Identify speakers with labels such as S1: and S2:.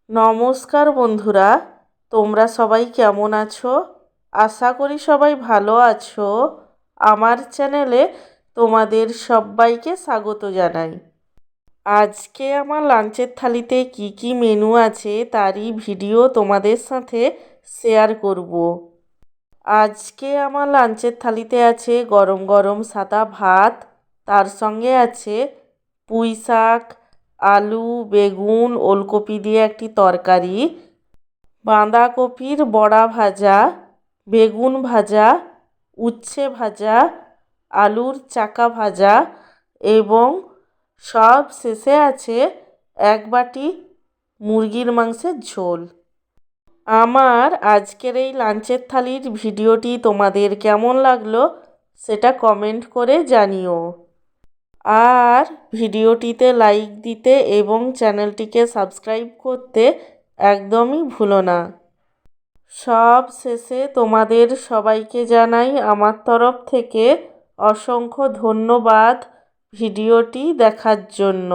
S1: নমস্কার বন্ধুরা, তোমরা সবাই কেমন আছো? আশা করি সবাই ভালো আছো। আমার চ্যানেলে তোমাদের সবাইকে স্বাগত জানাই। আজকে আমার লাঞ্চের থালিতে কি কি মেনু আছে তারই ভিডিও তোমাদের সাথে শেয়ার করব। আজকে আমার লাঞ্চের থালিতে আছে গরম গরম সাদা ভাত, তার সঙ্গে আছে পুঁই শাক, আলু, বেগুন, ওলকপি দিয়ে একটি তরকারি, বাঁধাকপির বড়া ভাজা, বেগুন ভাজা, উচ্ছে ভাজা, আলুর চাকা ভাজা এবং সব শেষে আছে এক বাটি মুরগির মাংসের ঝোল। আমার আজকের এই লাঞ্চের থালির ভিডিওটি তোমাদের কেমন লাগলো সেটা কমেন্ট করে জানিও। আর ভিডিওটিতে লাইক দিতে এবং চ্যানেলটিকে সাবস্ক্রাইব করতে একদমই ভুলো না। সব শেষে তোমাদের সবাইকে জানাই আমার তরফ থেকে অসংখ্য ধন্যবাদ ভিডিওটি দেখার জন্য।